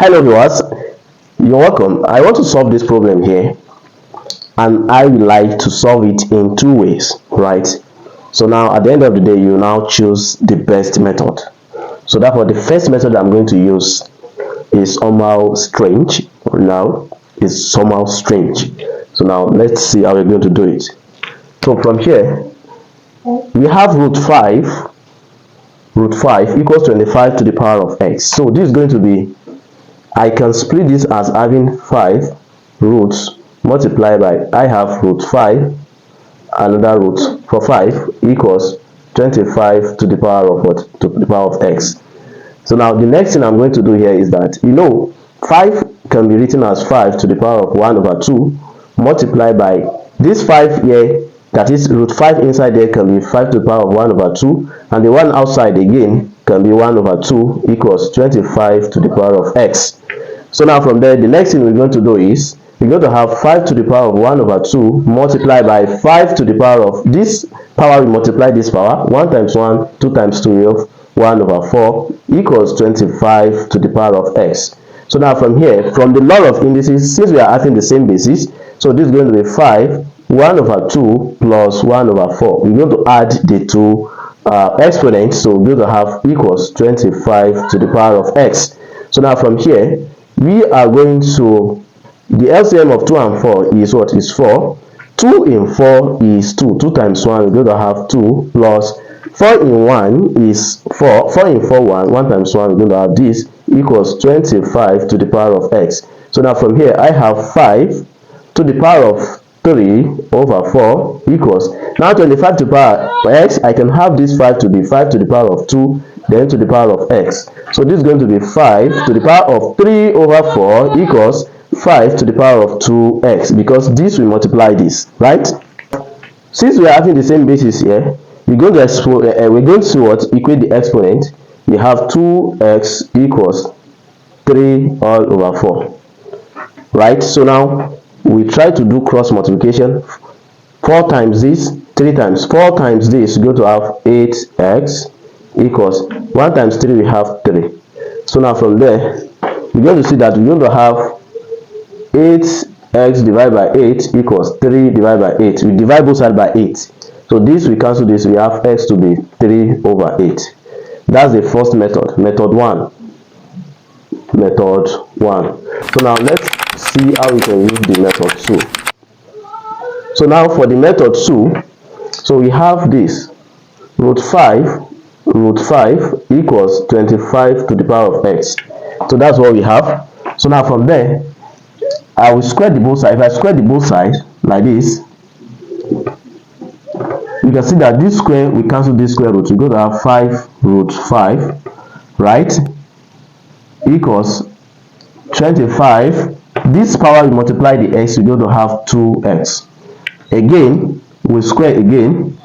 Hello viewers, you're welcome. I want to solve this problem here, and I would like to solve it in two ways, right? So now at the end of the day, you now choose the best method. So therefore the first method I'm going to use is somehow strange. So now let's see how we're going to do it. So from here we have root 5 equals 25 to the power of x. So this is going to be, I can split this as having 5 roots multiplied by, I have root 5, another root for 5 equals 25 to the power of what? To the power of x. So now the next thing I'm going to do here is that, 5 can be written as 5 to the power of 1 over 2 multiplied by this 5 here, that is root 5 inside there can be 5 to the power of 1 over 2, and the one outside again can be 1 over 2 equals 25 to the power of x. So now from there, the next thing we're going to do is we're going to have 5 to the power of 1 over 2 multiplied by 5 to the power of this power, we multiply this power, 1 times 1, 2 times 2 of 1 over 4 equals 25 to the power of x. So now from here, from the law of indices, since we are having the same basis, so this is going to be 5, 1 over 2 plus 1 over 4. We're going to add the two exponents, so we're going to have equals 25 to the power of x. So now from here, we are going to, the LCM of 2 and 4 is what? Is 4. 2 in 4 is 2. 2 times 1, we're going to have 2 plus 4 in 1 is 4. 4 in 4, 1. 1 times 1, we're going to have this equals 25 to the power of x. So now from here, I have 5 to the power of 3 over 4 equals, now 25 to the power of x, I can have this 5 to be 5 to the power of 2, then to the power of x. So this is going to be 5 to the power of 3 over 4 equals 5 to the power of 2x, because this will multiply this, right? Since we are having the same basis here, we're going to equate the exponent. We have 2x equals 3 all over 4, right? So now we try to do cross multiplication. 4 times this, 3 times 4 times this, we're going to have 8x equals 1 times 3, we have 3. So now from there, we're going to see that we're going to have 8x divided by 8 equals 3 divided by 8. We divide both sides by 8. So this, we cancel this, we have x to be 3 over 8. That's the first method, method 1. So now let's see how we can use the method 2. So now for the method 2, so we have this, root 5 equals 25 to the power of x. So that's what we have. So now from there, I will square the both sides. If I square the both sides like this, you can see that this square, we cancel this square root. We're going to have 5 root 5, right, equals 25. This power, we multiply the x, we're going to have 2x. Again, we square again.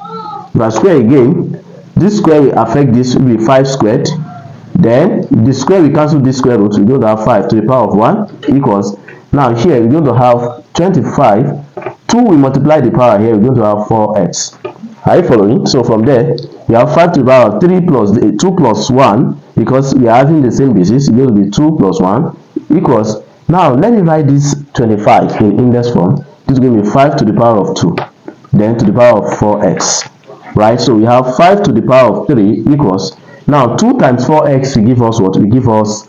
If I square again, this square will affect this, will be 5 squared. Then the square, we cancel this square root, we're going to have 5 to the power of 1 equals, now here we're going to have 25. 2 we multiply the power here, we're going to have 4x. Are you following? So from there, we have 5 to the power of 3 plus 2 plus 1, because we are having the same basis, it's going to be 2 plus 1 equals, now let me write this 25 in index form. This is going to be 5 to the power of 2, then to the power of 4x, right? So we have 5 to the power of 3 equals, now 2 times 4x will give us what? Will give us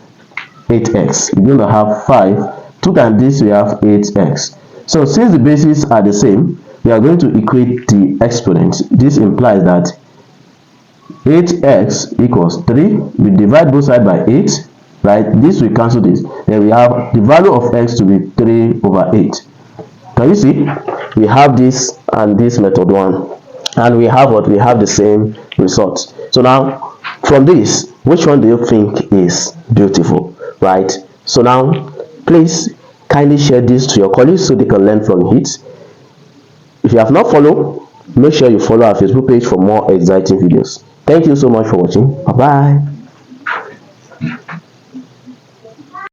8x. We're going to have 5, 2 times this, we have 8x. So since the bases are the same, we are going to equate the exponents. This implies that 8x equals 3. We divide both sides by 8, right? This will cancel this. Then we have the value of x to be 3 over 8. Can you see? We have this and this method 1. And we have what? We have the same results. So now, from this, which one do you think is beautiful, right? So now, please kindly share this to your colleagues so they can learn from it. If you have not followed, make sure you follow our Facebook page for more exciting videos. Thank you so much for watching. Bye bye.